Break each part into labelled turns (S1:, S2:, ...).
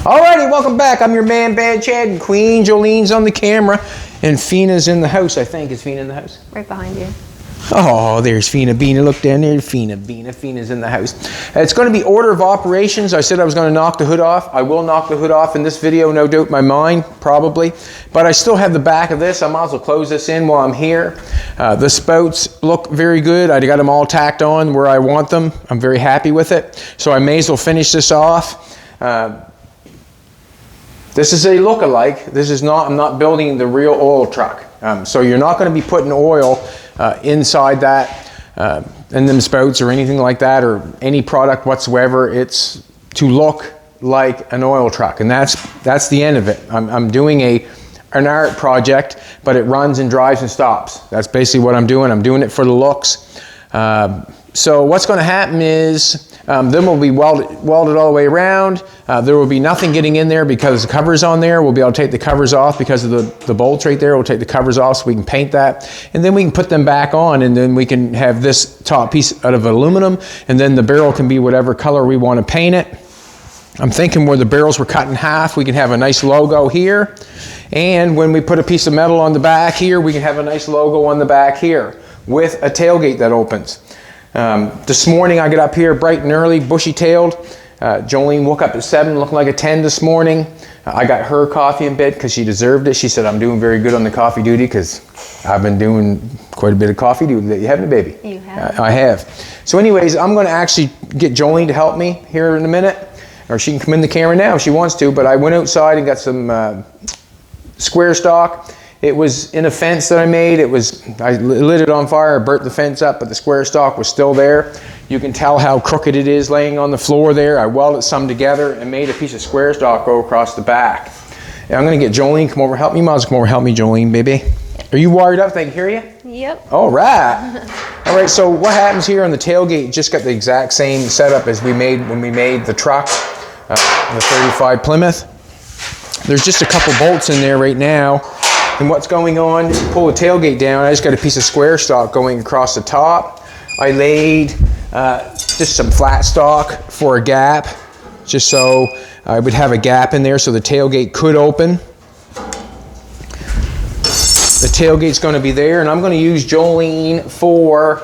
S1: Alrighty, welcome back. I'm your man, Bad Chad, and Queen Jolene's on the camera, and Fina's in the house, I think. Is Fina in the house?
S2: Right behind you.
S1: Oh, there's Fina Beana. Look down there, Fina Beana. Fina's in the house. It's going to be order of operations. I said I was going to knock the hood off. I will knock the hood off in this video, no doubt in my mind, probably. But I still have the back of this. I might as well close this in while I'm here. The spouts look very good. I got them all tacked on where I want them. I'm very happy with it. So I may as well finish this off. This is a look-alike. This is not, I'm not building the real oil truck. So you're not going to be putting oil inside that and them spouts or anything like that, or any product whatsoever. It's to look like an oil truck, and that's the end of it. I'm doing an art project, but it runs and drives and stops. That's basically what I'm doing. I'm doing it for the looks. So what's going to happen is then we'll be welded all the way around. There will be nothing getting in there because the cover's on there. We'll be able to take the covers off because of the bolts right there. We'll take the covers off so we can paint that. And then we can put them back on, and then we can have this top piece out of aluminum, and then the barrel can be whatever color we want to paint it. I'm thinking where the barrels were cut in half, we can have a nice logo here. And when we put a piece of metal on the back here, we can have a nice logo on the back here with a tailgate that opens. This morning I got up here bright and early, bushy-tailed. Jolene woke up at 7, looking like a 10 this morning. I got her coffee in bed because she deserved it. She said, I'm doing very good on the coffee duty because I've been doing quite a bit of coffee duty. You haven't, baby?
S2: You have.
S1: I have. So anyways, I'm going to actually get Jolene to help me here in a minute. Or she can come in the camera now if she wants to. But I went outside and got some square stock. It was in a fence that I made. I lit it on fire, burnt the fence up, but the square stock was still there. You can tell how crooked it is laying on the floor there. I welded some together and made a piece of square stock go across the back. And I'm going to get Jolene come over, help me. You might as well come over, help me, Jolene, baby. Are you wired up? They can hear you?
S2: Yep.
S1: All right. All right, so what happens here on the tailgate, just got the exact same setup as we made when we made the truck, the 35 Plymouth. There's just a couple bolts in there right now. And what's going on, pull the tailgate down, I just got a piece of square stock going across the top. I laid just some flat stock for a gap, just so I would have a gap in there so the tailgate could open. The tailgate's going to be there, and I'm going to use Jolene for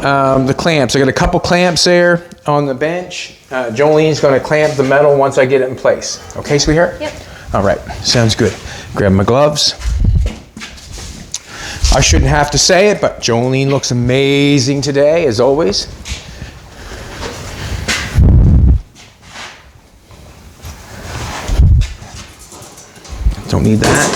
S1: the clamps. I got a couple clamps there on the bench. Jolene's going to clamp the metal once I get it in place. Okay, sweetheart?
S2: Yep.
S1: All right, sounds good. Grab my gloves. I shouldn't have to say it, but Jolene looks amazing today, as always. Don't need that.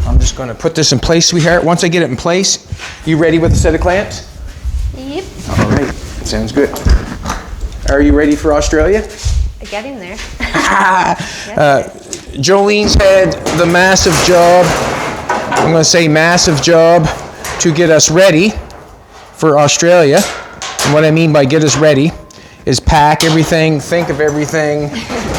S1: I'm just going to put this in place, sweetheart. Once I get it in place, you ready with a set of clamps?
S2: Yep.
S1: All right, sounds good. Are you ready for Australia?
S2: Getting there.
S1: Jolene's had the massive job, I'm going to say massive job, to get us ready for Australia. And what I mean by get us ready is pack everything, think of everything,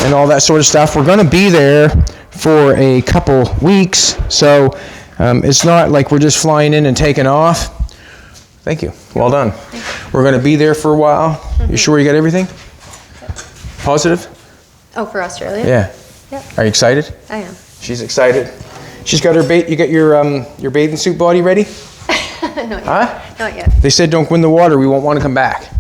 S1: and all that sort of stuff. We're going to be there for a couple weeks, so it's not like we're just flying in and taking off. Thank you. Well done. We're going to be there for a while. Mm-hmm. You sure you got everything? Positive?
S2: Oh, for Australia?
S1: Yeah.
S2: Yep.
S1: Are you excited?
S2: I am.
S1: She's excited. She's got her you got your bathing suit body ready?
S2: Not yet.
S1: Huh?
S2: Not yet.
S1: They said don't go in the water, we won't want to come back.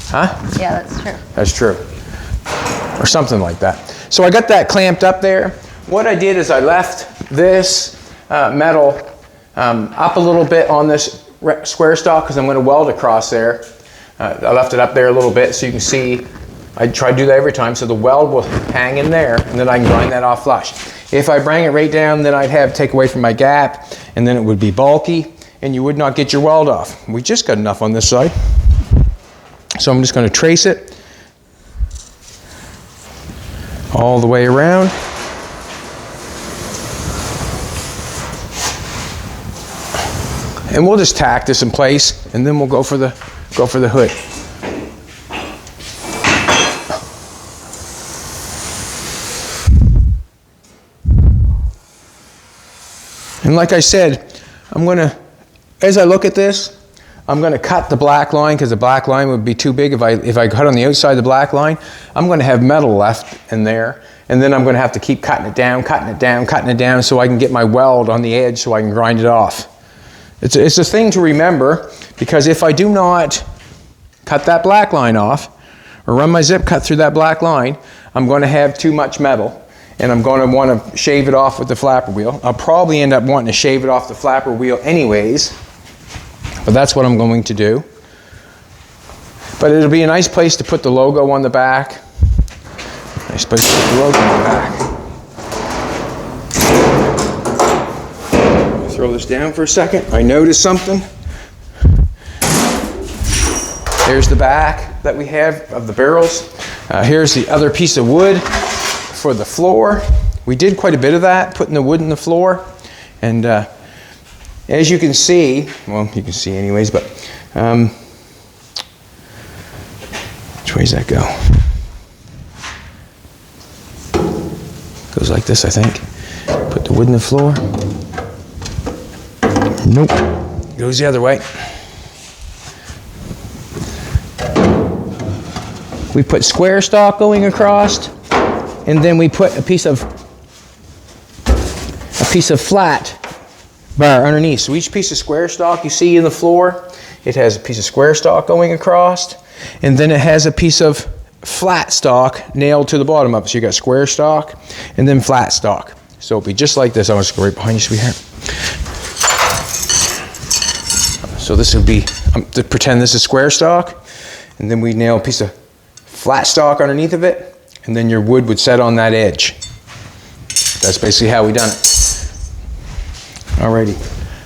S1: Huh?
S2: Yeah, that's true.
S1: That's true. Or something like that. So I got that clamped up there. What I did is I left this metal up a little bit on this square stock because I'm going to weld across there. I left it up there a little bit so you can see. I try to do that every time so the weld will hang in there, and then I can grind that off flush. If I bring it right down, then I'd have to take away from my gap, and then it would be bulky and you would not get your weld off. We just got enough on this side. So I'm just going to trace it all the way around. And we'll just tack this in place, and then we'll go for the hood. And like I said, I'm gonna, as I look at this, I'm going to cut the black line because the black line would be too big if I cut on the outside of the black line. I'm going to have metal left in there, and then I'm going to have to keep cutting it down, so I can get my weld on the edge so I can grind it off. It's a thing to remember, because if I do not cut that black line off or run my zip cut through that black line, I'm going to have too much metal, and I'm going to want to shave it off with the flapper wheel. I'll probably end up wanting to shave it off the flapper wheel anyways, but that's what I'm going to do. But it'll be a nice place to put the logo on the back. Nice place to put the logo on the back. Throw this down for a second. I noticed something. There's the back that we have of the barrels. Here's the other piece of wood for the floor. We did quite a bit of that, putting the wood in the floor. And as you can see, well, you can see anyways, but which way does that go? Goes like this, I think. Put the wood in the floor. Nope. Goes the other way. We put square stock going across, and then we put a piece of flat bar underneath. So each piece of square stock you see in the floor, it has a piece of square stock going across, and then it has a piece of flat stock nailed to the bottom of it. So you got square stock and then flat stock. So it'll be just like this. I'm just going to go right behind you, sweetheart. So this would be, to pretend this is square stock, and then we nail a piece of flat stock underneath of it, and then your wood would set on that edge. That's basically how we done it. Alrighty.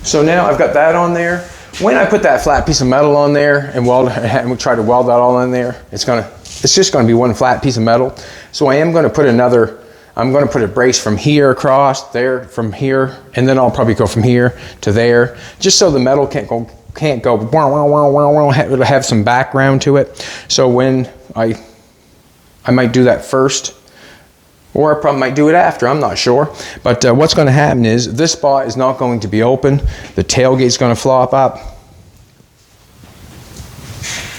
S1: So now I've got that on there. When I put that flat piece of metal on there and we try to weld that all in there, it's just gonna be one flat piece of metal. So I am gonna put I'm gonna put a brace from here across there, from here, and then I'll probably go from here to there, just so the metal can't go wah, wah, wah, wah, wah. It'll have some background to it. So when I might do that first, or I probably might do it after, I'm not sure. But what's going to happen is this spot is not going to be open. The tailgate's going to flop up,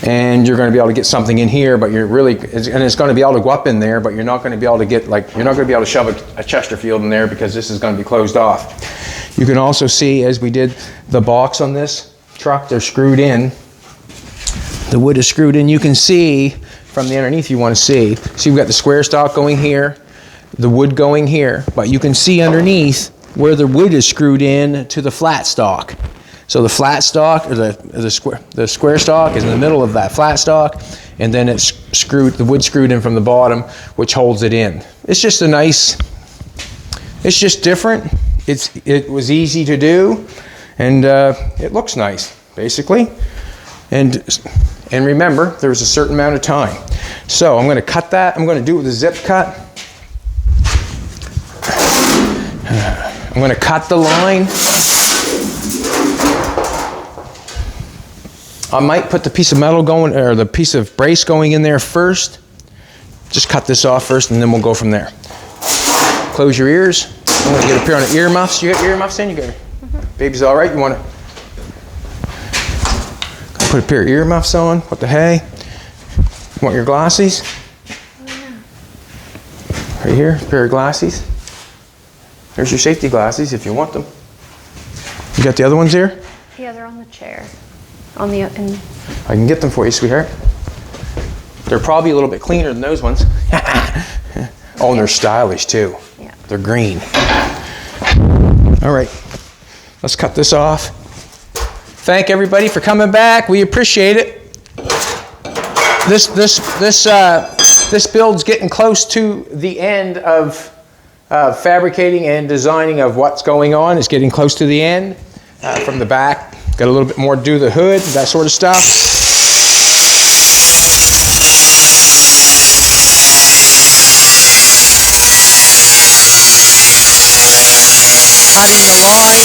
S1: and you're going to be able to get something in here, but you're really, and it's going to be able to go up in there, but you're not going to be able to get, you're not going to be able to shove a Chesterfield in there, because this is going to be closed off. You can also see, as we did the box on this truck, they're screwed in. The wood is screwed in. You can see from the underneath, you want to see. So you've got the square stock going here, the wood going here, but you can see underneath where the wood is screwed in to the flat stock. So the flat stock, or the square stock is in the middle of that flat stock, and then it's screwed, the wood screwed in from the bottom, which holds it in. It's just a nice, it's just different. It was easy to do, and it looks nice, basically. And remember, there's a certain amount of time. So I'm going to cut that. I'm going to do it with a zip cut. I'm going to cut the line. I might put the piece of metal going, or the piece of brace going in there first. Just cut this off first, and then we'll go from there. Close your ears. I'm going to get a pair of earmuffs. You got earmuffs in? You got baby's all right? You want to put a pair of earmuffs on? What the hey? You want your glasses? Right here, a pair of glasses. There's your safety glasses if you want them. You got the other ones here?
S2: Yeah, they're on the chair. On the in.
S1: I can get them for you, sweetheart. They're probably a little bit cleaner than those ones. Oh, and they're stylish too.
S2: Yeah.
S1: They're green. All right, let's cut this off. Thank everybody for coming back. We appreciate it. This build's getting close to the end of fabricating and designing of what's going on. It's getting close to the end. From the back, got a little bit more to do the hood, that sort of stuff. Cutting the line.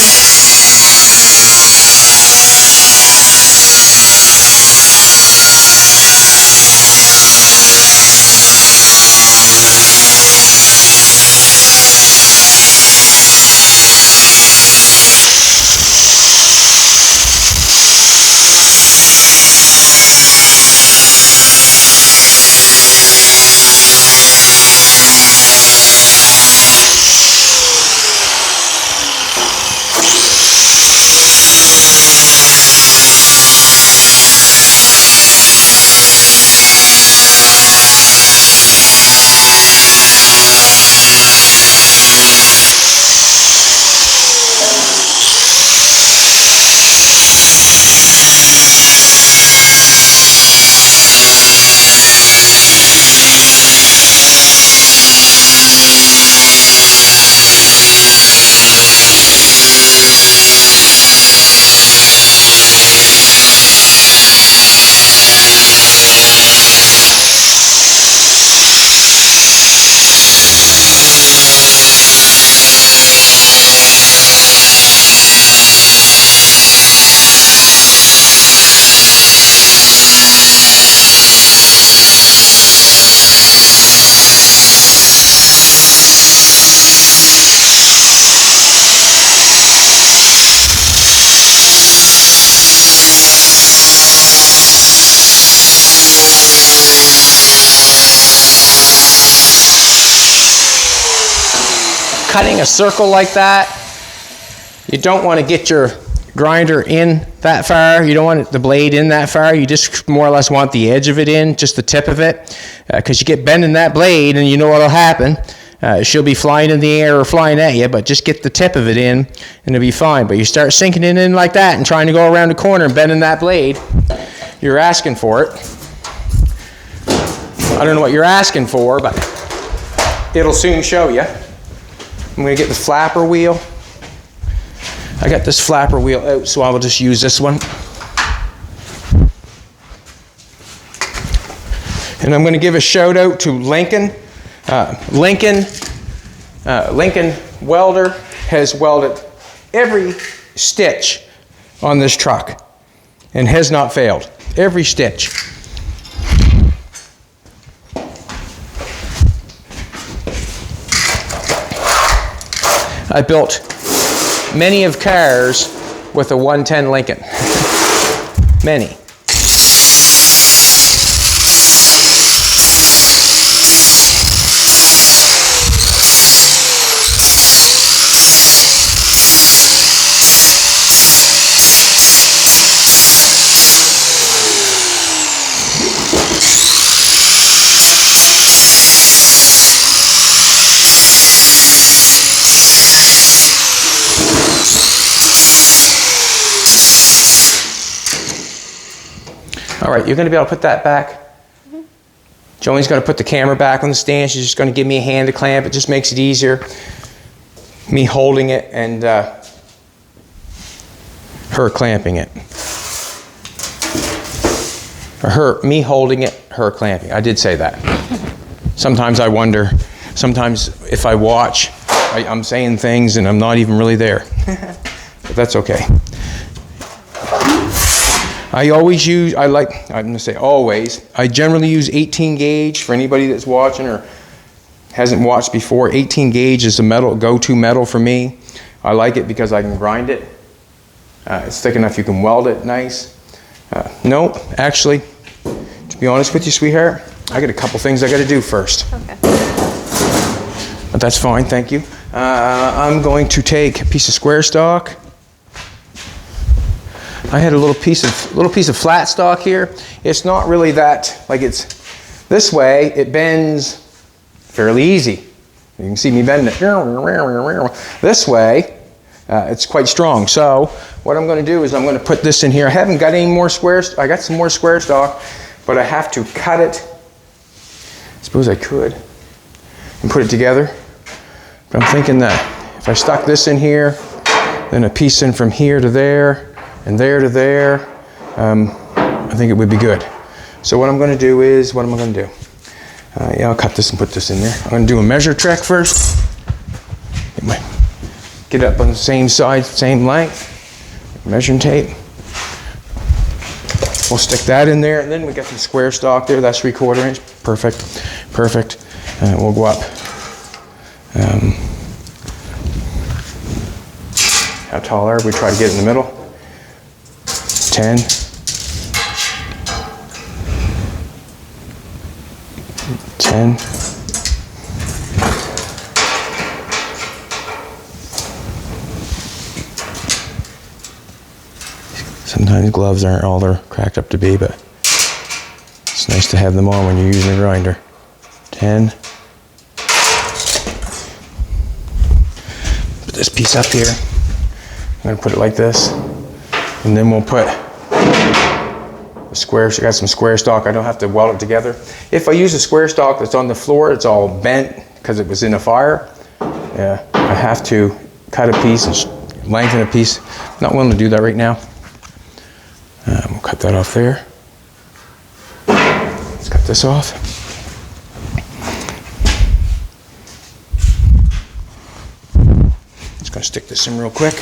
S1: cutting a circle like that, you don't want to get your grinder in that far. You don't want the blade in that far. You just more or less want the edge of it in, just the tip of it, because you get bending that blade and you know what'll happen. She'll be flying in the air or flying at you, but just get the tip of it in and it'll be fine. But you start sinking it in like that and trying to go around the corner and bending that blade, you're asking for it. I don't know what you're asking for, but it'll soon show you. I'm going to get the flapper wheel. I got this flapper wheel out, so I will just use this one. And I'm going to give a shout out to Lincoln. Lincoln welder has welded every stitch on this truck and has not failed. Every stitch. I built many of cars with a 110 Lincoln. Many. All right, you're going to be able to put that back. Mm-hmm. Jolene's going to put the camera back on the stand. She's just going to give me a hand to clamp. It just makes it easier. Me holding it and her clamping it. Or me holding it, her clamping. I did say that. Sometimes I wonder, sometimes if I watch, I'm saying things and I'm not even really there. But that's okay. I always use, I'm going to say always, I generally use 18 gauge for anybody that's watching or hasn't watched before. 18 gauge is the metal, go-to metal for me. I like it because I can grind it. It's thick enough you can weld it nice. No, actually, to be honest with you, sweetheart, I got a couple things I got to do first.
S2: Okay.
S1: But that's fine, thank you. I'm going to take a piece of square stock. I had a little piece of flat stock here. It's not really that, like it's this way, it bends fairly easy. You can see me bending it. This way, it's quite strong. So what I'm going to do is I'm going to put this in here. I haven't got any more I got some more square stock, but I have to cut it. I suppose I could and put it together. But I'm thinking that if I stuck this in here, then a piece in from here to there, and there to there, I think it would be good. So what I'm going to do is, what am I going to do? Yeah, I'll cut this and put this in there. I'm going to do a measure check first. Get up on the same side, same length. Measuring tape. We'll stick that in there, and then we got some square stock there. That's 3/4 inch. Perfect, perfect. We'll go up. How tall are we? Try to get it in the middle. 10. 10. Sometimes gloves aren't all they're cracked up to be, but it's nice to have them on when you're using a grinder. 10. Put this piece up here. I'm going to put it like this. And then we'll put the square, so I got some square stock. I don't have to weld it together. If I use a square stock that's on the floor, it's all bent because it was in a fire. Yeah, I have to cut a piece and lengthen a piece. Not willing to do that right now. We'll cut that off there. Let's cut this off. Just gonna stick this in real quick.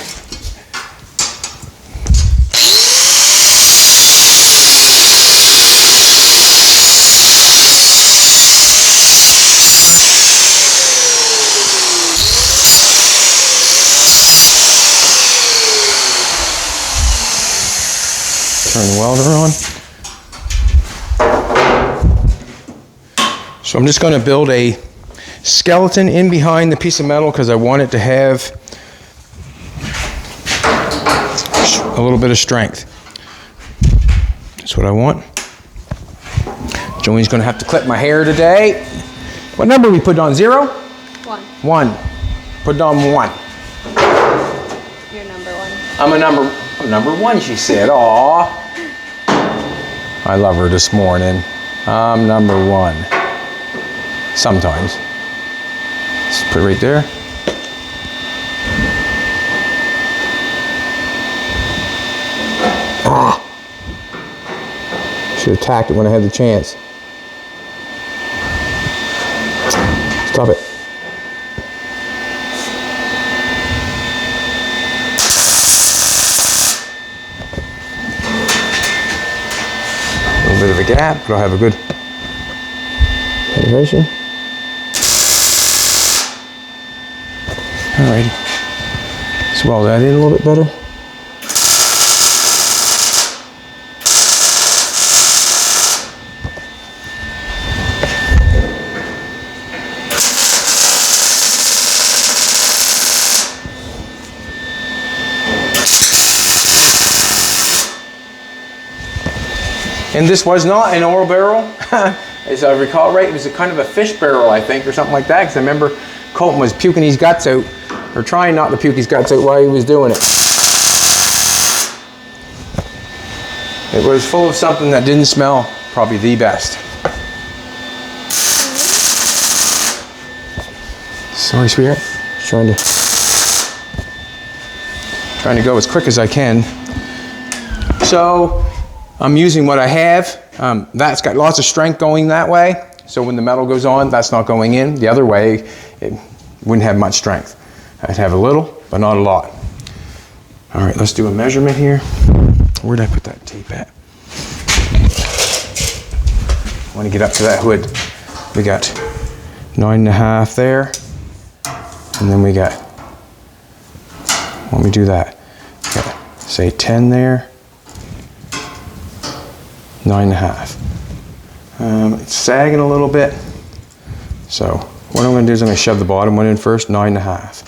S1: Turn the welder on. So I'm just going to build a skeleton in behind the piece of metal because I want it to have a little bit of strength. That's what I want. Jolene's gonna have to clip my hair today. What number we put on? 0?
S2: 1.
S1: 1. Put it on 1.
S2: You're number 1.
S1: I'm number 1, she said. Aw. I love her this morning. I'm number 1. Sometimes. Let's put it right there. Ah. Should have tacked it when I had the chance. Stop it. A little bit of a gap, but I'll have a good elevation. Alrighty. Swell that in a little bit better. And this was not an oil barrel, as I recall right. It was a kind of a fish barrel, I think, or something like that, because I remember Colton was puking his guts out, or trying not to puke his guts out while he was doing it. It was full of something that didn't smell probably the best. Sorry, sweetheart. Just trying to go as quick as I can. So I'm using what I have. That's got lots of strength going that way. So when the metal goes on, that's not going in. The other way, it wouldn't have much strength. I'd have a little, but not a lot. All right, let's do a measurement here. Where'd I put that tape at? I want to get up to that hood. We got 9.5 there. And then we got, when we do that, got, say 10 there. 9.5. It's sagging a little bit. So what I'm going to do is I'm going to shove the bottom one in first, 9.5.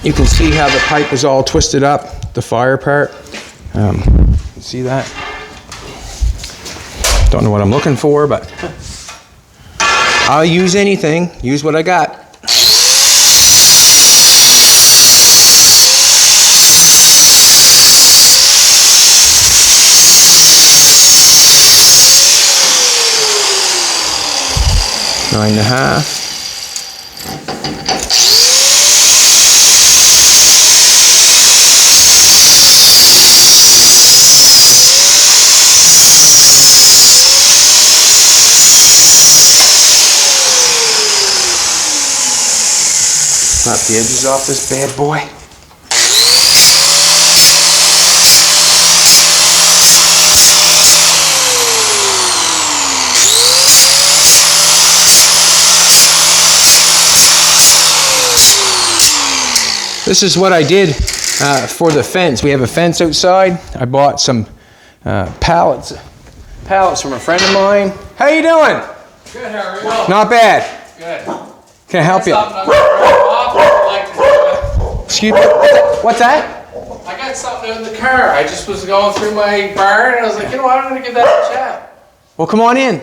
S1: You can see how the pipe is all twisted up, the fire part. See that? Don't know what I'm looking for, but I'll use anything. Use what I got. Nine and a half. Snap the edges off this bad boy. This is what I did for the fence. We have a fence outside. I bought some pallets from a friend of mine. How you doing?
S3: Good, how are you?
S1: Not bad.
S3: Good.
S1: Can I help you? Excuse me? What's that?
S3: I got something in the car. I just was going through my barn and I was like, you know what, I'm going to give that a chat.
S1: Well, come on in.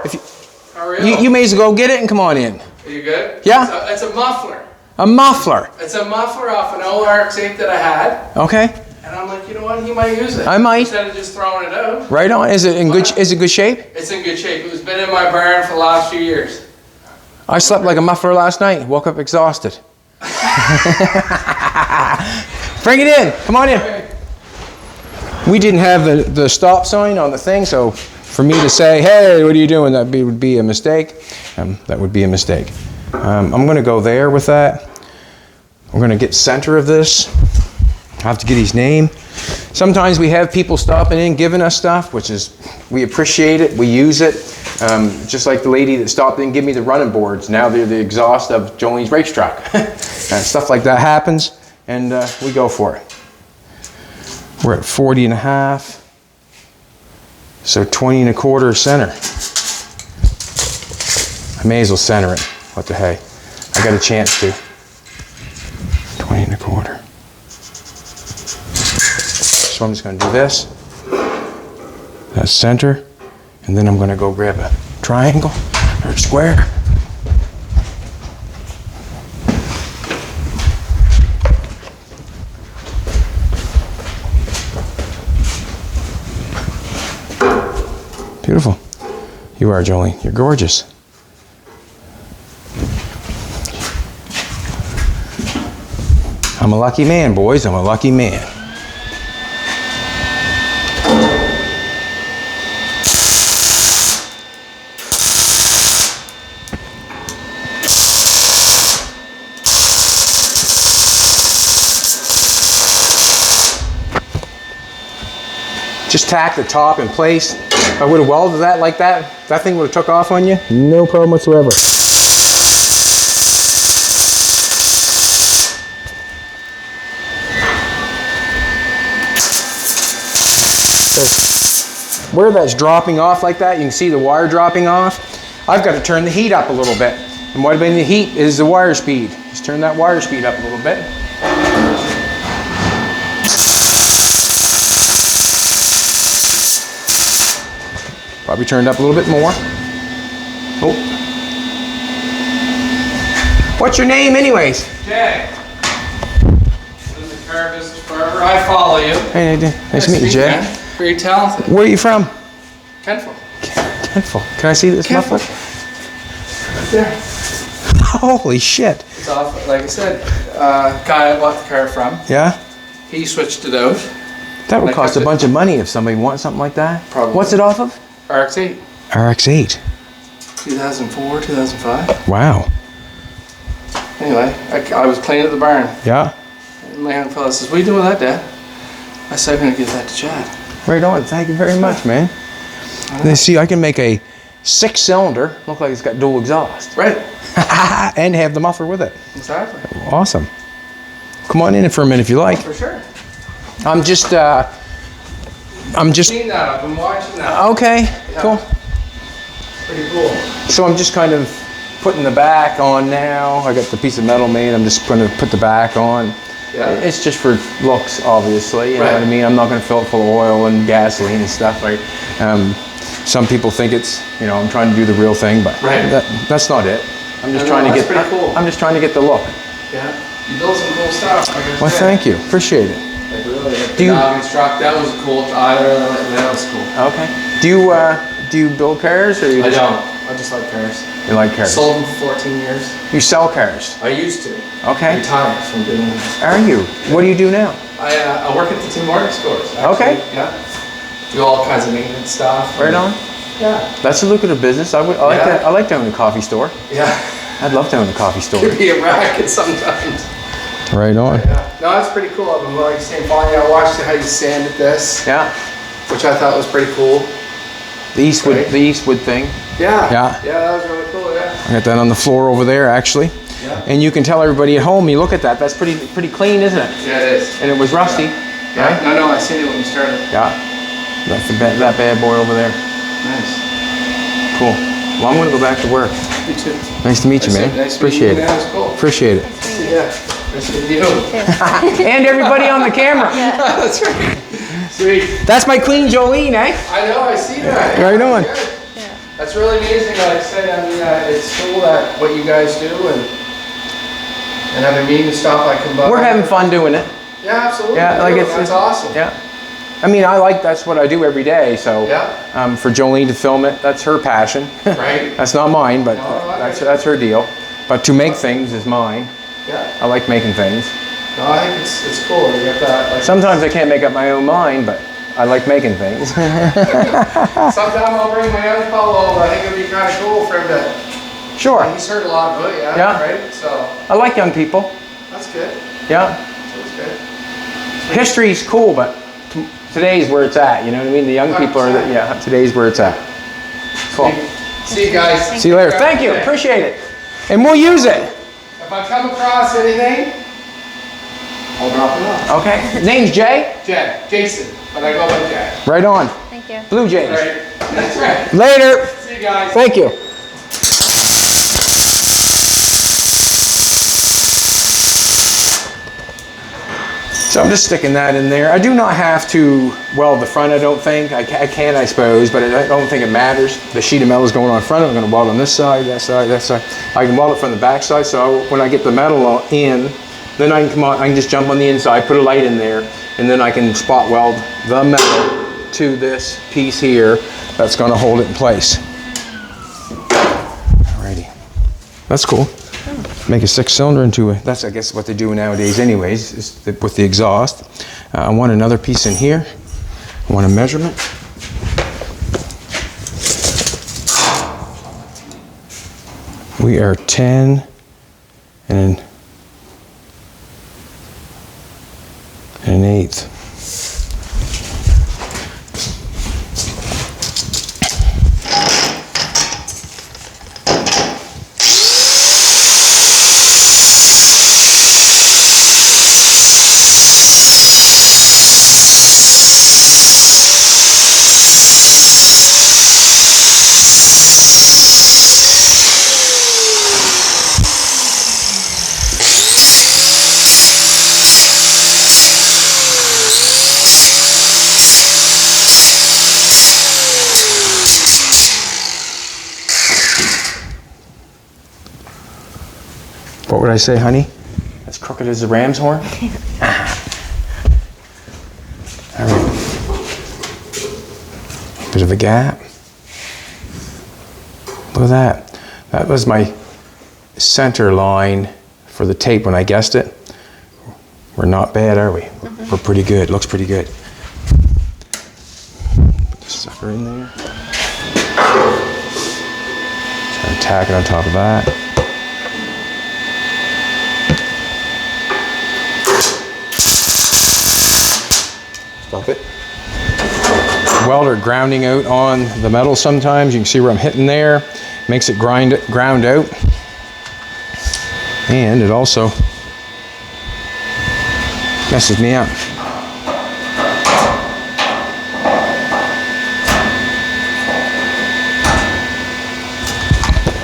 S1: If
S3: How are you?
S1: you may as well go get it and come on in.
S3: Are you good?
S1: Yeah.
S3: It's a muffler.
S1: A muffler.
S3: It's a muffler off an old RX-8 that I had.
S1: Okay.
S3: And I'm like, you know what, he might use it.
S1: I might.
S3: Instead of just throwing it out.
S1: Right on. Is it in good? Is it good shape?
S3: It's in good shape. It was been in my barn for the last few years.
S1: I slept like a muffler last night. Woke up exhausted. Bring it in. Come on in. We didn't have the stop sign on the thing, so for me to say, "Hey, what are you doing?" would be a mistake. That would be a mistake. I'm going to go there with that. We're going to get center of this. I have to get his name. Sometimes we have people stopping in giving us stuff, which is, we appreciate it, we use it. Just like the lady that stopped in and gave me the running boards. Now they're the exhaust of Jolene's race truck. Stuff like that happens, and we go for it. We're at 40 and a half. So 20 1/4 center. I may as well center it. What the hey? I got a chance to. 20 1/4. So I'm just going to do this. That's center. And then I'm going to go grab a triangle or a square. Beautiful. You are, Jolene. You're gorgeous. I'm a lucky man, boys. I'm a lucky man. Just tack the top in place. If I would have welded that like that, that thing would have took off on you. No problem whatsoever. Where that's dropping off like that, you can see the wire dropping off. I've got to turn the heat up a little bit. And what in the heat is the wire speed. Just turn that wire speed up a little bit. Probably turned up a little bit more. Oh. What's your name anyways?
S3: Jay. Been in the car business forever. I follow you.
S1: Hey, nice to meet you, Jay.
S3: Man. Very talented.
S1: Where are you from?
S3: Kentville.
S1: Kentville. Can I see this muffler?
S3: Right there.
S1: Holy shit.
S3: It's off, like I said, guy I bought the car from.
S1: Yeah?
S3: He switched it out.
S1: That would
S3: Like
S1: cost
S3: I
S1: a
S3: said-
S1: bunch of money if somebody wants something like that.
S3: Probably.
S1: What's it off of?
S3: RX-8.
S1: RX-8.
S3: 2004, 2005.
S1: Wow.
S3: Anyway, I was cleaning at the barn.
S1: Yeah?
S3: And my young fella says, what are you doing with that, Dad? I said, I'm going to give that to Chad.
S1: Right on. Thank you very much, man. Then see, I can make a 6-cylinder look like it's got dual exhaust.
S3: Right.
S1: And have the muffler with it.
S3: Exactly.
S1: Awesome. Come on in for a minute if you like.
S3: For sure.
S1: I'm just
S3: Seen that. I've been watching that.
S1: okay,
S3: Yeah.
S1: cool.
S3: Pretty cool.
S1: So I'm just kind of putting the back on now. I got the piece of metal made. I'm just going to put the back on.
S3: Yeah.
S1: It's just for looks, obviously. You know what I mean? I'm not going to fill it full of oil and gasoline and stuff. Right? Some people think it's, you know, I'm trying to do the real thing, but
S3: Right.
S1: that's not it. I'm just
S3: No,
S1: trying to
S3: that's
S1: get.
S3: pretty cool.
S1: I'm just trying to get the look.
S3: Yeah. You build some cool stuff. Like I
S1: Well,
S3: said.
S1: thank you. Appreciate it.
S3: Like really. Like
S1: Do you-
S3: the dog instruct, that was cool. That was cool.
S1: Okay. Do you build cars or you
S3: I
S1: just,
S3: don't. I just like cars.
S1: you like cars?
S3: Sold them for 14 years.
S1: You sell cars.
S3: I used to.
S1: Okay.
S3: Retired from doing this.
S1: Are you? What do you do now?
S3: I work at the Tim Hortons stores. Actually.
S1: Okay.
S3: Yeah. Do all kinds of maintenance stuff.
S1: Right on.
S3: Yeah.
S1: That's a lucrative business. I like
S3: Yeah.
S1: that. I like to own a coffee store.
S3: Yeah.
S1: I'd love to own a coffee store.
S3: Could be a racket sometimes.
S1: Right on.
S3: Yeah. No, that's pretty cool. I've been like saying, following. I watched how you sanded this,
S1: Yeah.
S3: which I thought was pretty cool.
S1: The Eastwood,
S3: Right.
S1: the Eastwood thing.
S3: Yeah.
S1: Yeah.
S3: Yeah, that was really cool. Yeah.
S1: I got that on the floor over there, actually.
S3: Yeah.
S1: And you can tell everybody at home. You look at that. That's pretty clean, isn't it?
S3: Yeah, it is.
S1: And it was rusty.
S3: Yeah.
S1: Right?
S3: No, I seen it when we started.
S1: Yeah. That's that bad boy over there.
S3: Nice.
S1: Cool. Well, I'm going to go back to work.
S3: You too.
S1: Nice to meet you, man.
S3: Nice
S1: Appreciate
S3: meeting you.
S1: it.
S3: That was cool.
S1: Appreciate it.
S3: Yeah. Nice meeting you.
S1: And everybody on the camera.
S3: That's right. Sweet.
S1: That's my Queen Jolene, eh?
S3: I know, I see that.
S1: Right on.
S3: Good.
S2: Yeah.
S3: That's really amazing. Like I said, I mean, it's cool that what you guys do and having meetings and stuff. I come by.
S1: We're having fun doing it.
S3: Yeah, absolutely.
S1: Yeah, like it's
S3: that's awesome.
S1: Yeah. I mean, that's what I do every day. So
S3: Yeah.
S1: for Jolene to film it, that's her passion.
S3: Right.
S1: That's not mine, but
S3: No, I
S1: that's
S3: get it.
S1: her deal. But to make things is mine.
S3: Yeah.
S1: I like making things.
S3: No, I think it's cool. You got that. Like,
S1: Sometimes I can't make up my own mind, but I like making things.
S3: sometime I'll bring my young fellow over. I think it'd be kind of cool for him to.
S1: Sure.
S3: He's heard a lot of it, yeah.
S1: Yeah.
S3: Right. So
S1: I like young people.
S3: that's good.
S1: Yeah.
S3: That's good.
S1: History's cool, but today's where it's at. You know what I mean? The young people are, today's where it's at. Cool.
S3: See you guys.
S1: See you later. Thank you. Appreciate it. And we'll use it.
S3: If I come across anything, I'll drop it off.
S1: Okay. Name's Jay.
S3: Jason, but I go by Jack.
S1: Right on.
S2: Thank Thank you.
S1: Blue Jays.
S3: Right. That's right.
S1: Later.
S3: See you guys.
S1: Thank you. So I'm just sticking that in there. I do not have to weld the front, I don't think. I can, I suppose, but I don't think it matters. The sheet of metal is going on front. I'm going to weld on this side, that side, that side. I can weld it from the back side, so when I get the metal in, then I can come on, I can just jump on the inside, put a light in there, and then I can spot weld the metal to this piece here that's going to hold it in place. Alrighty. That's cool. Make a 6-cylinder into a, that's I guess what they do nowadays anyways, is with the exhaust. I want another piece in here. I want a measurement. We are 10 and an eighth. What would I say, honey? As crooked as a ram's horn? All right. Bit of a gap. Look at that. That was my center line for the tape when I guessed it. We're not bad, are we? Mm-hmm. We're pretty good. Looks pretty good. Put the sucker in there. Try to tack it on top of that. Stop it. Welder grounding out on the metal sometimes. You can see where I'm hitting there. Makes it ground out. And it also messes me up.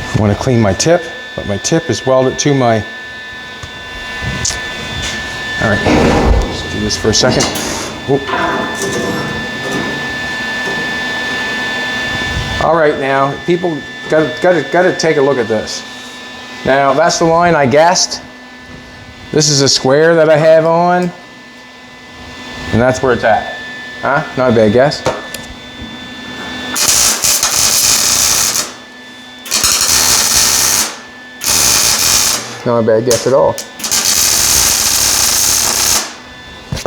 S1: I want to clean my tip, but my tip is welded to my... All right, let's do this for a second. Oop. All right, now people got to take a look at this. Now that's the line I guessed. This is a square that I have on, and that's where it's at. Huh? Not a bad guess. Not a bad guess at all.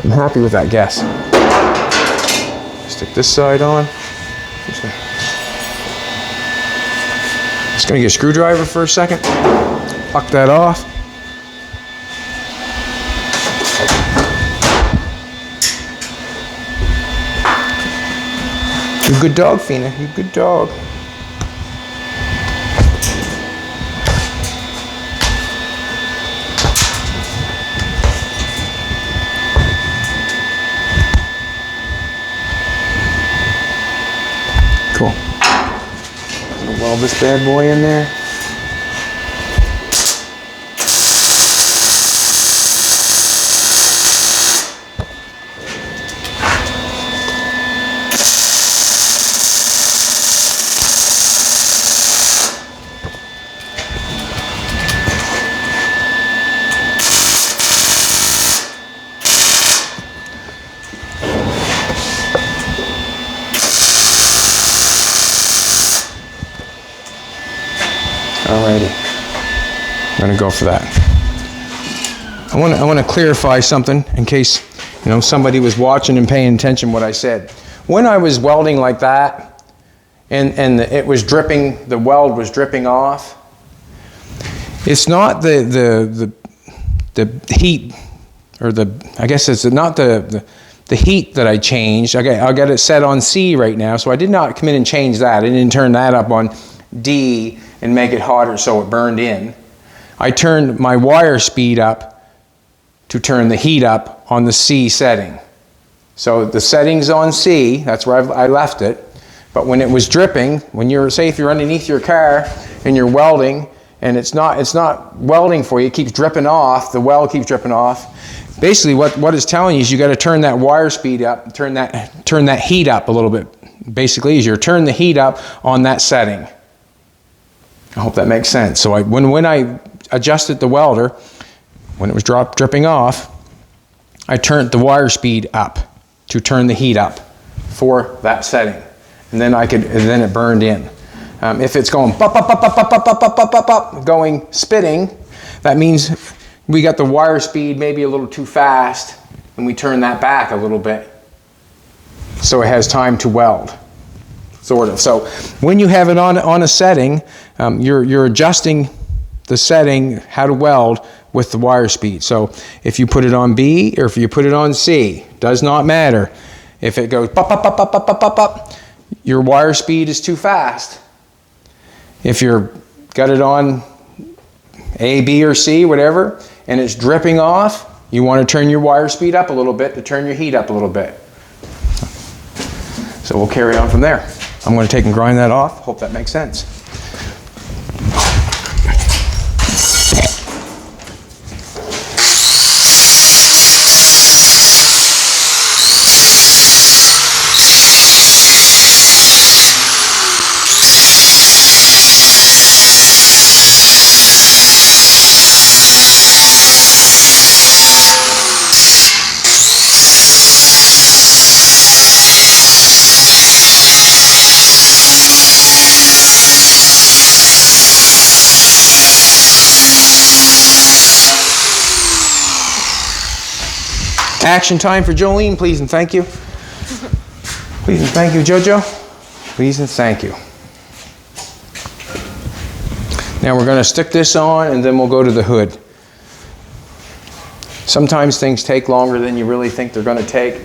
S1: I'm happy with that guess. Stick this side on. Just gonna get a screwdriver for a second. Pluck that off. You good dog, Fina. You good dog. Cool. Gonna weld this bad boy in there. Alrighty, I'm gonna go for that. I want to clarify something in case somebody was watching and paying attention what I said. When I was welding like that, and it was dripping, the weld was dripping off. It's not the heat, or I guess it's not the heat that I changed. Okay, I got it set on C right now, so I did not come in and change that. I didn't turn that up on D and make it hotter so it burned in. I turned my wire speed up to turn the heat up on the C setting. So the setting's on C, that's where I left it. But when it was dripping, when you're, say if you're underneath your car and you're welding and it's not welding for you, it keeps dripping off, the weld keeps dripping off. Basically what it's telling you is you got to turn that wire speed up, turn that heat up a little bit. Basically, is you're turning the heat up on that setting. I hope that makes sense. So when I adjusted the welder, when it was dripping off, I turned the wire speed up to turn the heat up for that setting. And then then it burned in. If it's going pop, pop, pop, pop, pop, pop, pop, pop, pop, pop, going spitting, that means we got the wire speed maybe a little too fast, and we turn that back a little bit so it has time to weld, sort of. So when you have it on a setting, you're adjusting the setting how to weld with the wire speed. So if you put it on B or if you put it on C, does not matter. If it goes pop, pop, pop, pop, pop, pop, pop, pop, your wire speed is too fast. If you're got it on A, B, or C, whatever, and it's dripping off, you want to turn your wire speed up a little bit to turn your heat up a little bit. So we'll carry on from there. I'm going to take and grind that off. Hope that makes sense. Action time for Jolene, please and thank you. Please and thank you, Jojo. Please and thank you. Now we're going to stick this on and then we'll go to the hood. Sometimes things take longer than you really think they're going to take.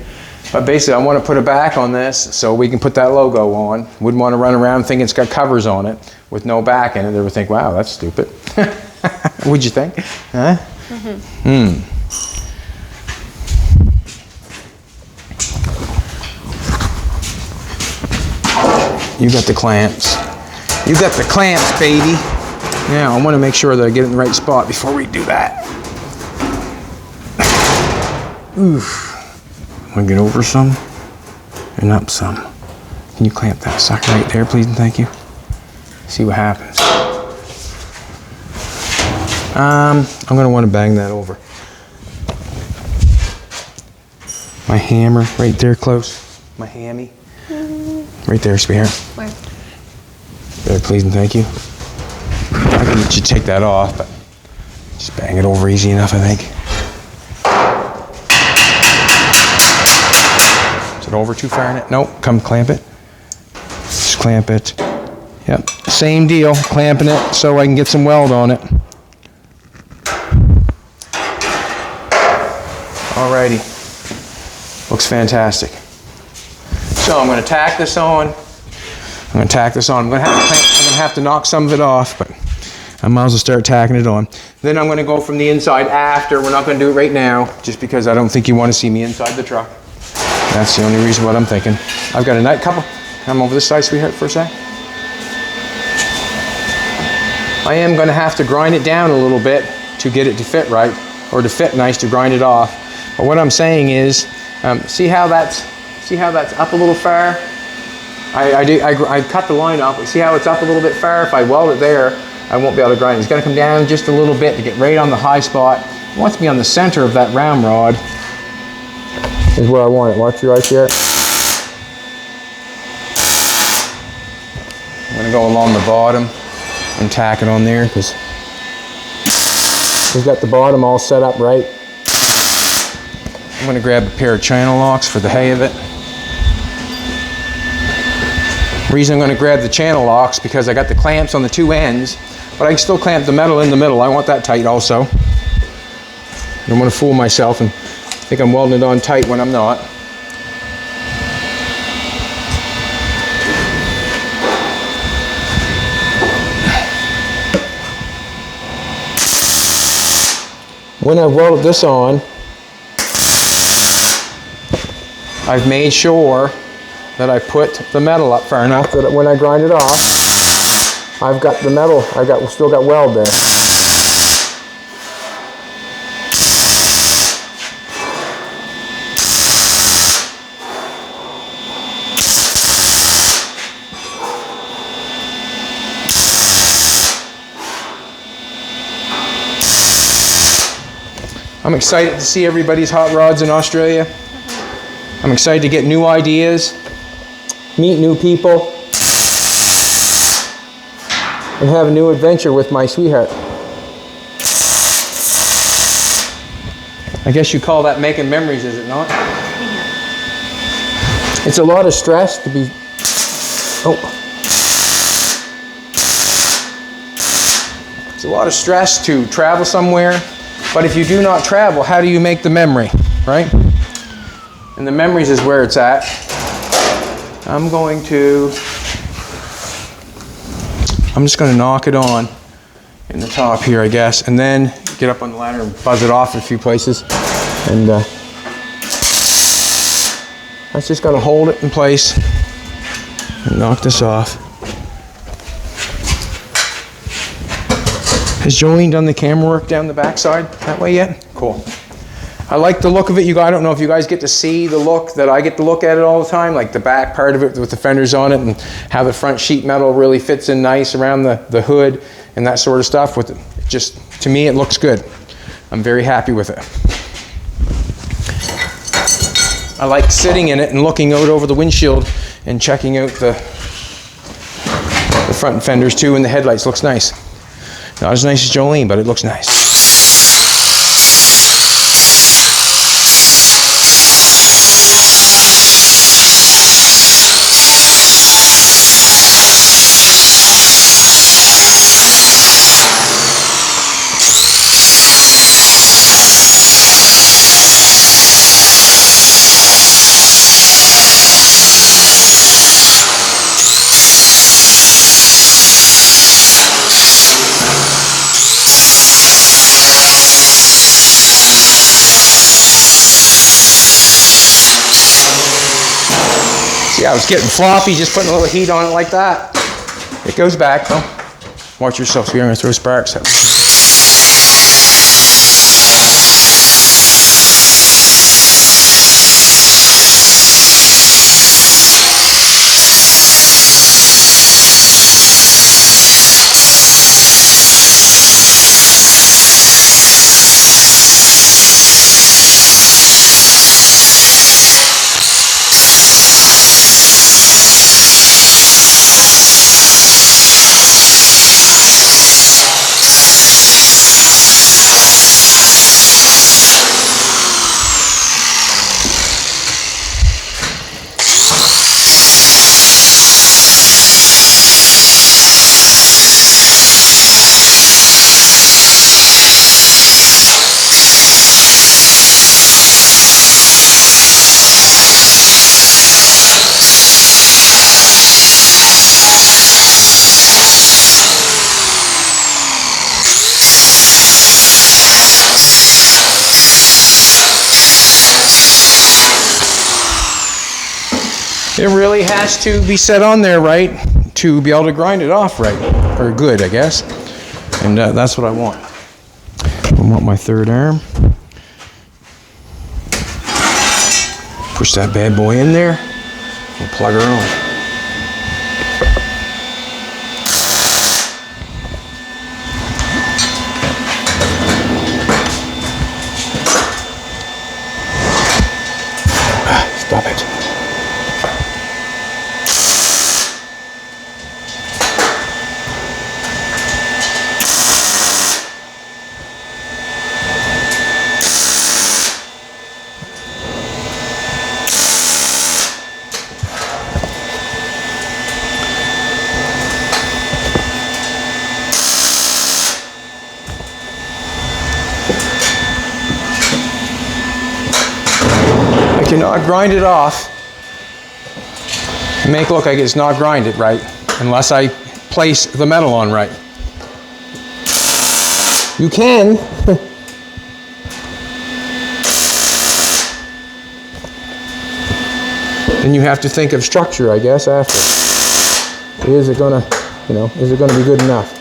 S1: But basically I want to put a back on this so we can put that logo on. Wouldn't want to run around thinking it's got covers on it with no back in it. They would think, wow, that's stupid. What'd you think? Huh? Mm-hmm. You got the clamps. You got the clamps, baby. Now, I want to make sure that I get it in the right spot before we do that. Oof. I'm going to get over some and up some. Can you clamp that sucker right there, please and thank you? See what happens. I'm going to want to bang that over. My hammer right there close. My hammy. Right there, sweetheart.
S2: Where?
S1: There, please and thank you. I can let you take that off, but just bang it over easy enough, I think. Is it over too far in it? Nope, come clamp it. Just clamp it. Yep, same deal, clamping it so I can get some weld on it. Alrighty, looks fantastic. So I'm going to tack this on. I'm going to have to knock some of it off, but I might as well start tacking it on. Then I'm going to go from the inside after. We're not going to do it right now, just because I don't think you want to see me inside the truck. That's the only reason what I'm thinking. I've got a night couple. Come over this side, sweetheart, for a sec. I am going to have to grind it down a little bit to get it to fit right, or to fit nice to grind it off. But what I'm saying is, see how that's up a little far? I cut the line off, but see how it's up a little bit far? If I weld it there, I won't be able to grind it. It's got to come down just a little bit to get right on the high spot. It wants to be on the center of that round rod. Is where I want it. Watch your right there. I'm going to go along the bottom and tack it on there because we've got the bottom all set up right. I'm going to grab a pair of channel locks for the hay of it. The reason I'm going to grab the channel locks because I got the clamps on the two ends, but I can still clamp the metal in the middle. I want that tight also. I don't want to fool myself and think I'm welding it on tight when I'm not. When I welded this on, I've made sure that I put the metal up far enough that when I grind it off, I've got the metal, still got weld there. I'm excited to see everybody's hot rods in Australia. I'm excited to get new ideas, meet new people, and have a new adventure with my sweetheart. I guess you call that making memories, is it not? It's a lot of stress to be... It's a lot of stress to travel somewhere. But if you do not travel, how do you make the memory, right? And the memories is where it's at. I'm just going to knock it on in the top here, I guess, and then get up on the ladder and buzz it off a few places. And that's just going to hold it in place and knock this off. Has Jolene done the camera work down the backside that way yet? Cool. I like the look of it. I don't know if you guys get to see the look that I get to look at it all the time, like the back part of it with the fenders on it and how the front sheet metal really fits in nice around the hood and that sort of stuff. With it, just, to me, it looks good. I'm very happy with it. I like sitting in it and looking out over the windshield and checking out the front fenders too, and the headlights. Looks nice. Not as nice as Jolene, but it looks nice. Yeah, I was getting floppy, just putting a little heat on it like that. It goes back though. Watch yourself, so you're gonna throw sparks out. It really has to be set on there right to be able to grind it off right, or good, I guess. And that's what I want. I want my third arm. Push that bad boy in there and plug her on. Stop it. I cannot grind it off and make it look like it's not grinded right unless I place the metal on right. You can. And you have to think of structure, I guess, after. Is it gonna, you know, is it gonna be good enough?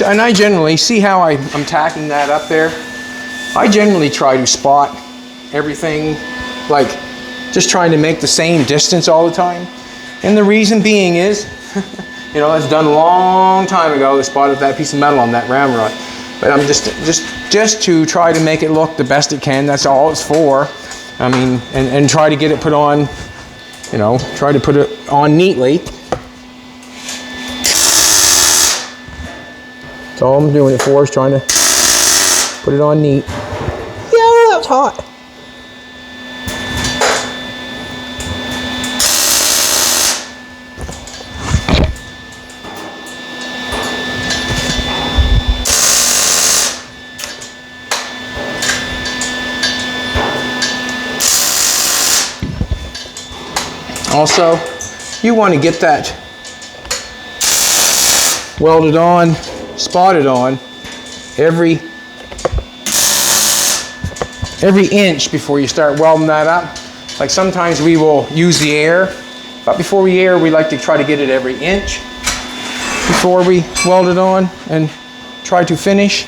S1: And I generally, see how I'm tacking that up there? I generally try to spot everything, like just trying to make the same distance all the time. And the reason being is, you know, it's done a long time ago, they spotted that piece of metal on that ramrod. But I'm just to try to make it look the best it can, that's all it's for. I mean, and try to get it put on, you know, try to put it on neatly. That's all I'm doing it for, is trying to put it on neat. Yeah, that was hot. Also, you want to get that welded on, spotted on every inch before you start welding that up. Like sometimes we will use the air, but before we air, we like to try to get it every inch before we weld it on and try to finish.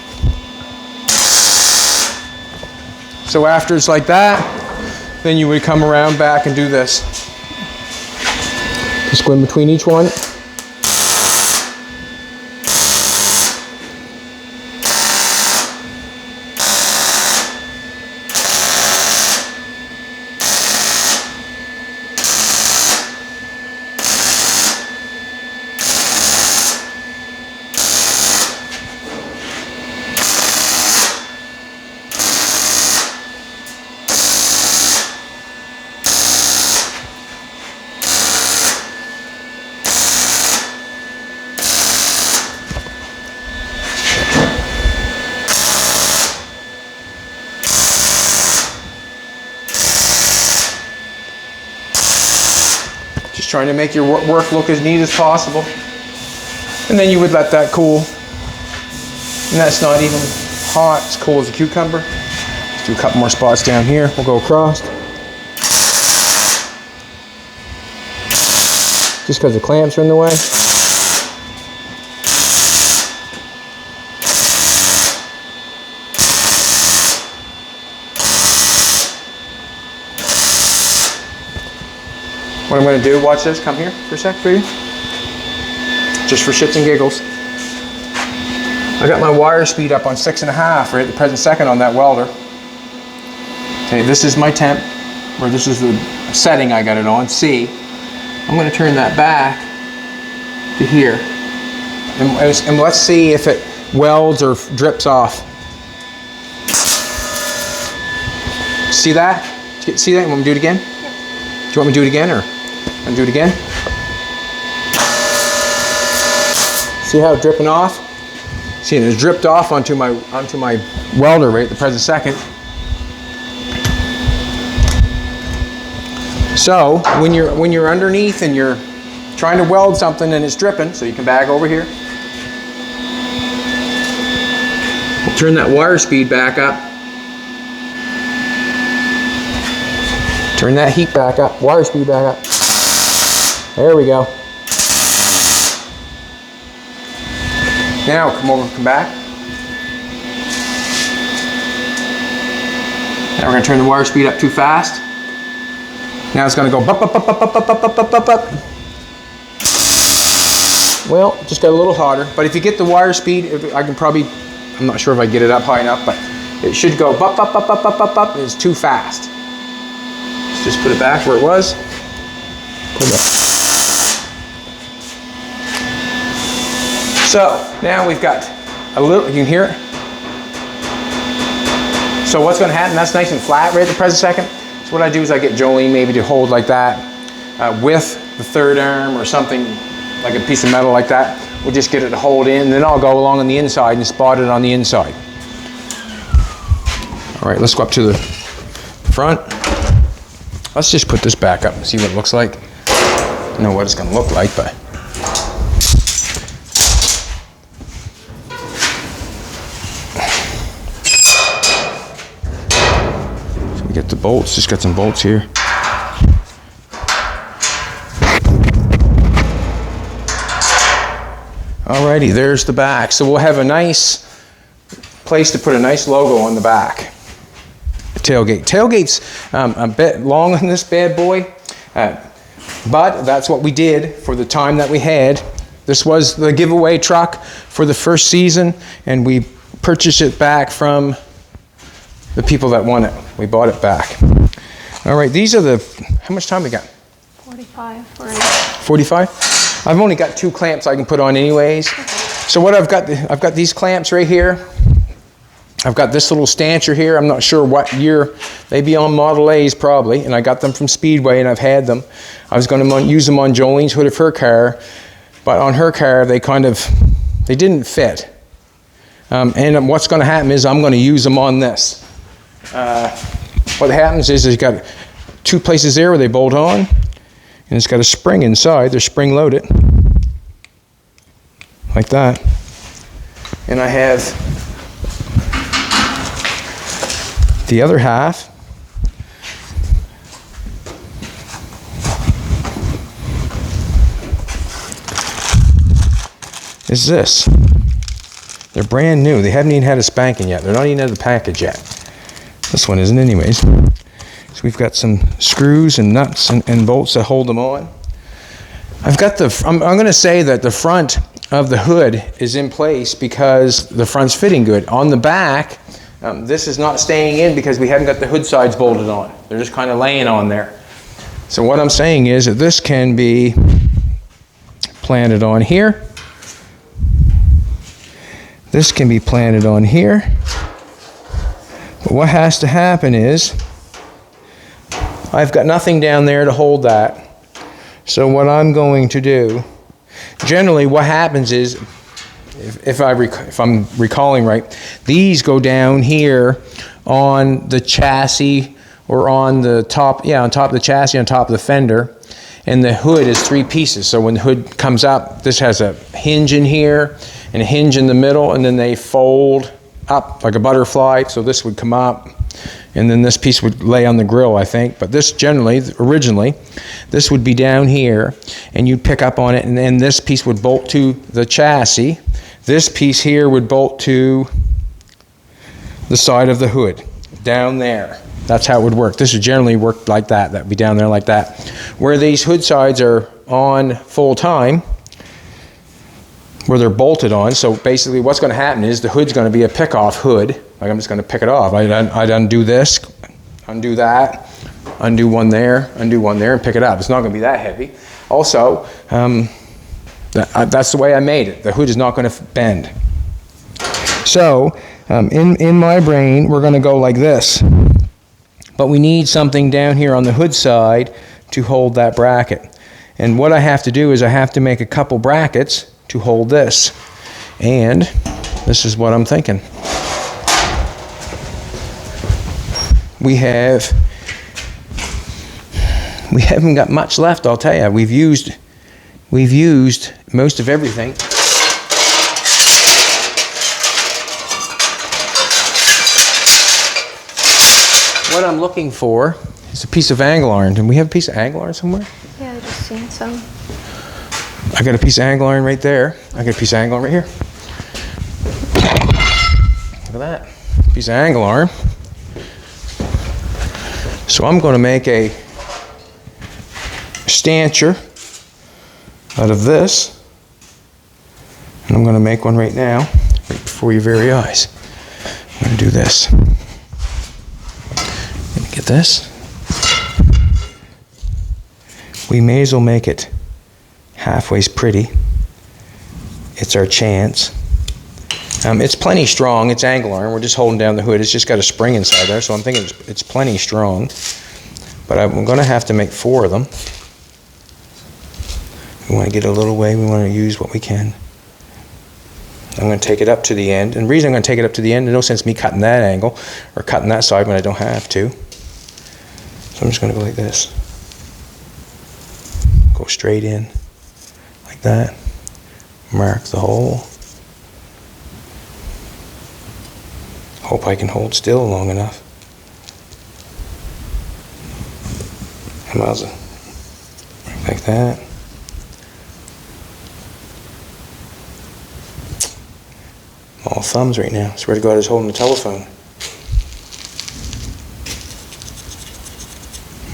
S1: So after it's like that, then you would come around back and do this. Just go in between each one. Trying to make your work look as neat as possible. And then you would let that cool. And that's not even hot, it's cool as a cucumber. Let's do a couple more spots down here. We'll go across. Just because the clamps are in the way. What I'm going to do, watch this, come here for a sec, baby. Just for shits and giggles. I got my wire speed up on 6.5 right at the present second on that welder. Okay, this is my temp, or this is the setting I got it on, C. I'm going to turn that back to here. And let's see if it welds or drips off. See that? See that? You want me to do it again?
S2: Yep.
S1: Do you want me to do it again, or? And do it again. See how it's dripping off? See, it has dripped off onto my welder right at the present second. So when you're underneath and you're trying to weld something and it's dripping, so you come back over here. We'll turn that wire speed back up. Turn that heat back up, wire speed back up. There we go. Now come over, come back. Now we're going to turn the wire speed up too fast. Now it's going to go bup, bup, bup, bup, bup, bup, bup, bup, bup, bup. Well, just got a little hotter. But if you get the wire speed, I can probably, I'm not sure if I get it up high enough, but it should go bup, bup, bup, bup, bup, bup, bup. It's too fast. Let's just put it back where it was. Pull it up. So now we've got a little, you can hear it. So what's going to happen, that's nice and flat right at the present second. So what I do is I get Jolene maybe to hold like that with the third arm or something like a piece of metal like that. We'll just get it to hold in, and then I'll go along on the inside and spot it on the inside. All right, let's go up to the front. Let's just put this back up and see what it looks like. I don't know what it's going to look like, but the bolts. Just got some bolts here. Alrighty, there's the back. So we'll have a nice place to put a nice logo on the back. Tailgate. Tailgate's a bit long on this bad boy, but that's what we did for the time that we had. This was the giveaway truck for the first season, and we purchased it back from the people that won it. We bought it back. All right, these are the, how much time we got?
S2: 45.
S1: 45? I've only got 2 clamps I can put on anyways.
S2: Okay.
S1: So what I've got these clamps right here. I've got this little stancher here. I'm not sure what year. They'd be on Model A's probably, and I got them from Speedway, and I've had them. I was going to use them on Jolene's hood of her car, but on her car they didn't fit. And what's going to happen is I'm going to use them on this. What happens is you've got 2 places there where they bolt on, and it's got a spring inside. They're spring loaded, like that. And I have the other half is this. They're brand new. They haven't even had a spanking yet. They're not even out of the package yet. This one isn't anyways. So we've got some screws and nuts and bolts that hold them on. I've got I'm going to say that the front of the hood is in place because the front's fitting good. On the back, this is not staying in because we haven't got the hood sides bolted on. They're just kind of laying on there. So what I'm saying is that this can be planted on here. This can be planted on here. But what has to happen is I've got nothing down there to hold that. So what I'm going to do, generally what happens is, if I'm recalling right, these go down here on the chassis or on the top, on top of the chassis, on top of the fender, and the hood is 3 pieces. So when the hood comes up, this has a hinge in here and a hinge in the middle, and then they fold up like a butterfly. So this would come up, and then this piece would lay on the grill, I think. But this originally, this would be down here, and you'd pick up on it, and then this piece would bolt to the chassis. This piece here would bolt to the side of the hood, down there. That's how it would work. This would generally work like that. That would be down there like that. Where these hood sides are on full time, where they're bolted on, so basically what's going to happen is the hood's going to be a pick-off hood. Like I'm just going to pick it off. I'd undo this, undo that, undo one there, and pick it up. It's not going to be that heavy. Also, that's the way I made it. The hood is not going to bend. So, in my brain, we're going to go like this. But we need something down here on the hood side to hold that bracket. And what I have to do is I have to make a couple brackets to hold this. And this is what I'm thinking. We haven't got much left, I'll tell you. We've used most of everything. What I'm looking for is a piece of angle iron. Do we have a piece of angle iron somewhere?
S2: Yeah, I just seen some.
S1: I got a piece of angle iron right there. I got a piece of angle iron right here. Look at that. Piece of angle iron. So I'm going to make a stancher out of this. And I'm going to make one right now, right before your very eyes. I'm going to do this. Get this. We may as well make it halfway pretty. It's our chance. It's plenty strong. It's angle iron. We're just holding down the hood. It's just got a spring inside there, so I'm thinking it's plenty strong. But I'm going to have to make 4 of them. We want to get a little way. We want to use what we can. I'm going to take it up to the end. And the reason I'm going to take it up to the end, there's no sense me cutting that angle or cutting that side when I don't have to. So I'm just going to go like this. Go straight in like that. Mark the hole. Hope I can hold still long enough. Come on, like that. All thumbs right now. Swear to God, he's holding the telephone.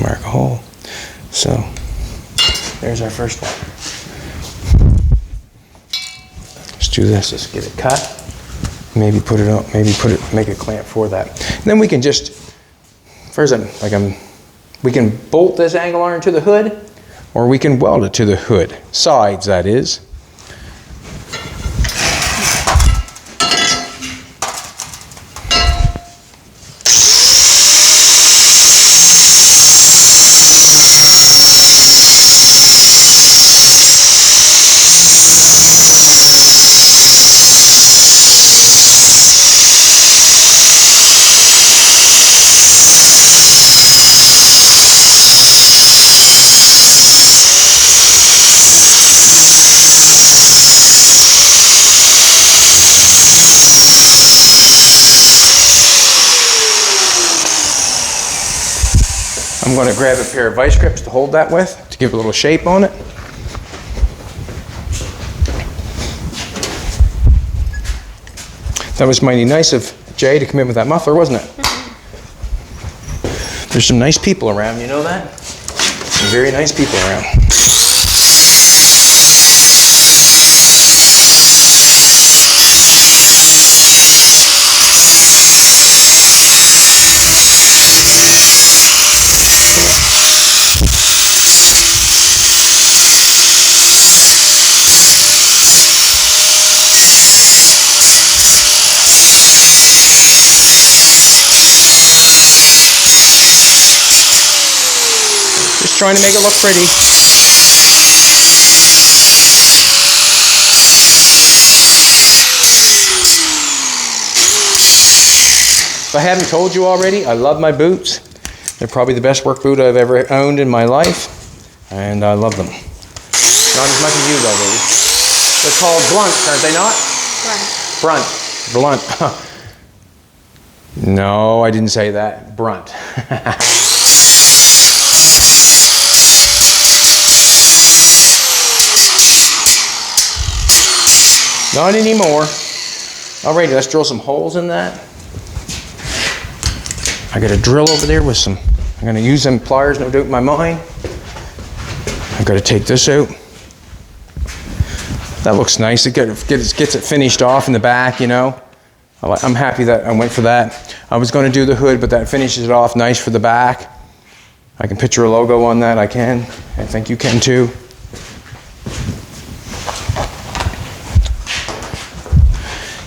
S1: Mark a hole. So, there's our first one. Let's do this. Let's get it cut. Maybe put it up. Maybe make a clamp for that. And then we can just, first, we can bolt this angle iron to the hood, or we can weld it to the hood sides. That is. I'm going to grab a pair of vice grips to hold that with, to give a little shape on it. That was mighty nice of Jay to come in with that muffler, wasn't it? There's some nice people around, you know that? Some very nice people around. Trying to make it look pretty. If I haven't told you already, I love my boots. They're probably the best work boot I've ever owned in my life, and I love them. Not as much as you though, baby. They're called blunts, aren't they not? Blunt. No, I didn't say that. Brunt. Not anymore. Alrighty, let's drill some holes in that. I got a drill over there with some, I'm gonna use them pliers, no doubt in my mind. I've got to take this out. That looks nice. It gets it finished off in the back, you know. I'm happy that I went for that. I was gonna do the hood, but that finishes it off nice for the back. I can picture a logo on that, I can. I think you can too.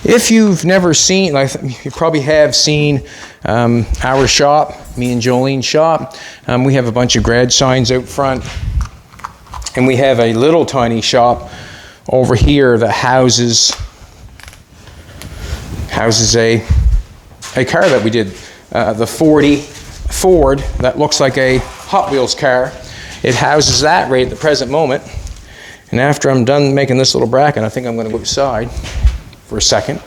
S1: If you've never seen, like you probably have seen our shop, me and Jolene's shop, we have a bunch of garage signs out front, and we have a little tiny shop over here that houses a car that we did, the 40 Ford that looks like a Hot Wheels car. It houses that right at the present moment, and after I'm done making this little bracket, I think I'm going to go outside for a second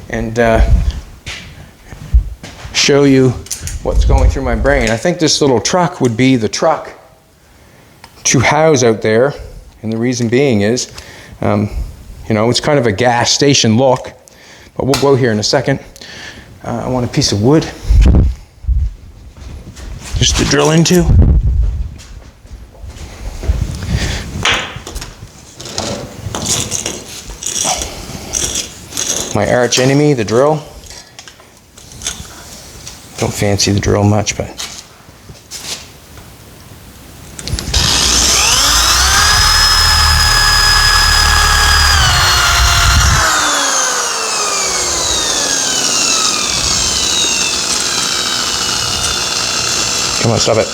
S1: and show you what's going through my brain. I think this little truck would be the truck to house out there, and the reason being is, you know, it's kind of a gas station look, but we'll go here in a second. I want a piece of wood just to drill into. My arch enemy, the drill. Don't fancy the drill much, but come on, stop it.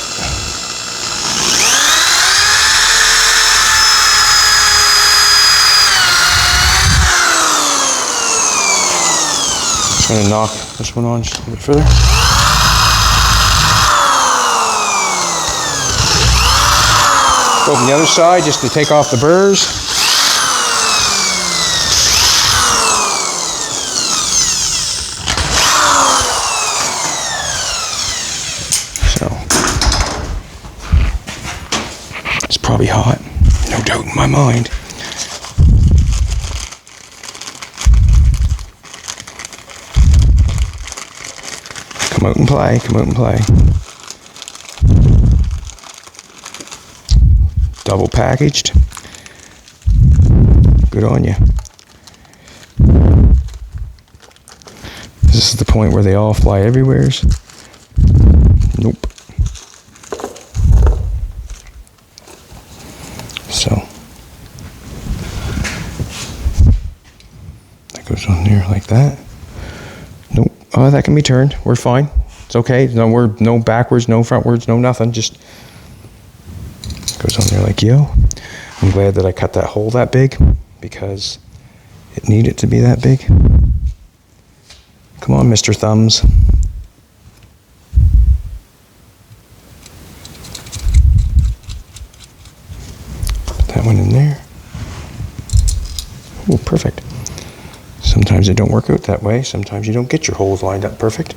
S1: I'm going to knock this one on just a little bit further. Go from the other side just to take off the burrs. So be hot. No doubt in my mind. Come out and play, come out and play. Double packaged. Good on you. This is the point where they all fly everywheres. Nope. So that goes on there like that. Nope. Oh, that can be turned. We're fine. It's okay. No backwards, no frontwards, no nothing. Just goes on there like yo. I'm glad that I cut that hole that big because it needed to be that big. Come on, Mr. Thumbs. Put that one in there. Oh, perfect. Sometimes it don't work out that way. Sometimes you don't get your holes lined up perfect.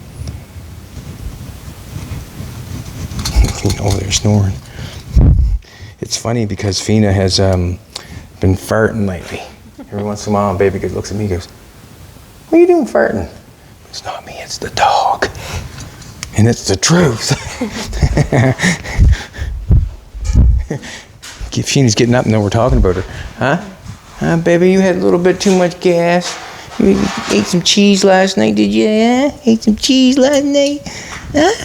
S1: Oh, they're snoring. It's funny because Fina has been farting lately. Every once in a while, baby looks at me and goes, "What are you doing farting?" It's not me, it's the dog. And it's the truth. Fina's getting up and then we're talking about her. Huh, baby, you had a little bit too much gas. You ate some cheese last night, did you? Huh? Ate some cheese last night? Huh?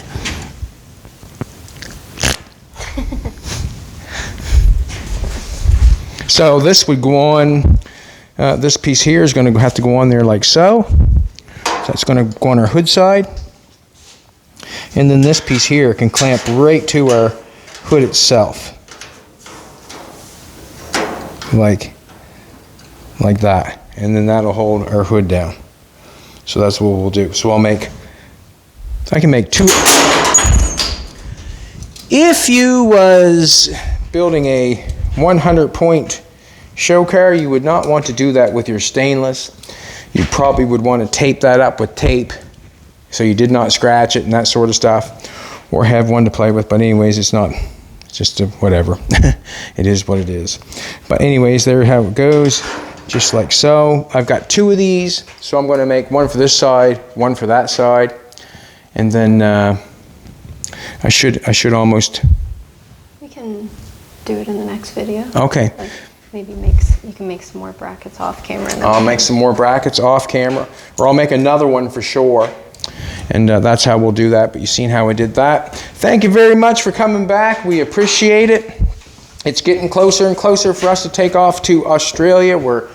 S1: So this would go on, this piece here is going to have to go on there like so. That's going to go on our hood side. And then this piece here can clamp right to our hood itself. Like that. And then that'll hold our hood down. So that's what we'll do. So I can make two. If you was building a 100-point show car, you would not want to do that with your stainless. You probably would want to tape that up with tape so you did not scratch it and that sort of stuff, or have one to play with. But anyways, it's just a whatever. It is what it is. But anyways, there how it goes, just like so. I've got two of these, so I'm going to make one for this side, one for that side, and then I should almost.
S2: We can do it in the next video.
S1: Okay.
S2: Like maybe you can make some more brackets off camera.
S1: I'll make some more brackets off camera, or I'll make another one for sure. And that's how we'll do that. But you've seen how I did that. Thank you very much for coming back. We appreciate it. It's getting closer and closer for us to take off to Australia. We're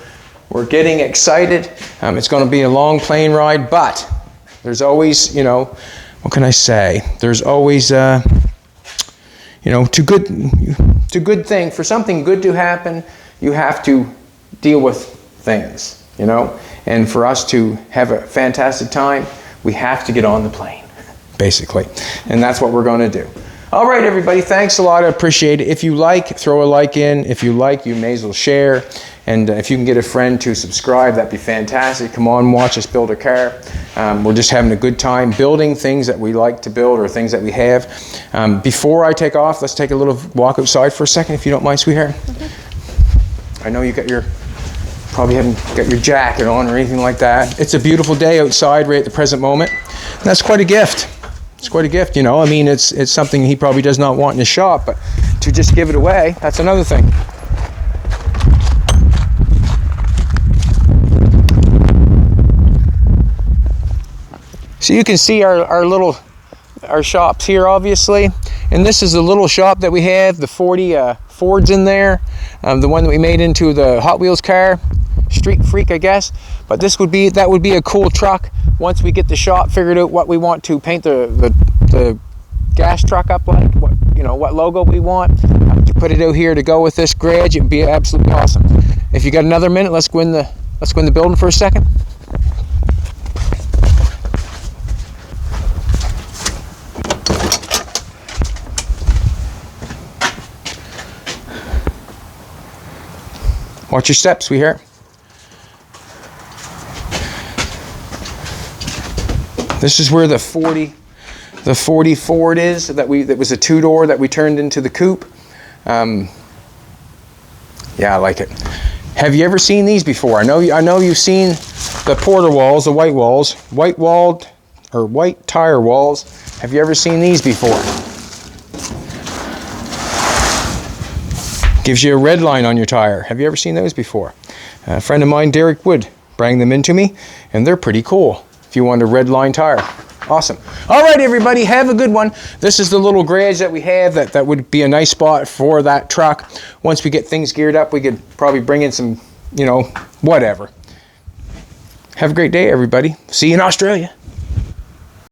S1: getting excited. It's going to be a long plane ride, but there's always, what can I say? There's always, to good thing. For something good to happen, you have to deal with things, And for us to have a fantastic time, we have to get on the plane, basically. And that's what we're going to do. All right, everybody, thanks a lot. I appreciate it. If you like, throw a like in. If you like, you may as well share. And if you can get a friend to subscribe, that'd be fantastic. Come on, watch us build a car. We're just having a good time building things that we like to build or things that we have. Before I take off, let's take a little walk outside for a second, if you don't mind, sweetheart. I know you probably haven't got your jacket on or anything like that. It's a beautiful day outside right at the present moment. And that's quite a gift. It's quite a gift, I mean, it's something he probably does not want in his shop, but to just give it away, that's another thing. So you can see our shops here, obviously, and this is the little shop that we have, the 40 Fords in there, the one that we made into the Hot Wheels car, Street Freak, I guess. But that would be a cool truck once we get the shop figured out, what we want to paint the gas truck up like, what logo we want to put it out here to go with this garage. It'd be absolutely awesome. If you got another minute, let's go in the building for a second. Watch your steps, sweetheart. This is where the 40 Ford is that was a two-door that we turned into the coupe. Yeah, I like it. Have you ever seen these before? I know you've seen the porter walls, the white walls, white walled or white tire walls. Have you ever seen these before? Gives you a red line on your tire. Have you ever seen those before? A friend of mine, Derek Wood, brought them into me, and they're pretty cool if you want a red line tire. Awesome. All right, everybody, have a good one. This is the little garage that we have that would be a nice spot for that truck. Once we get things geared up, we could probably bring in some, you know, whatever. Have a great day, everybody. See you in Australia.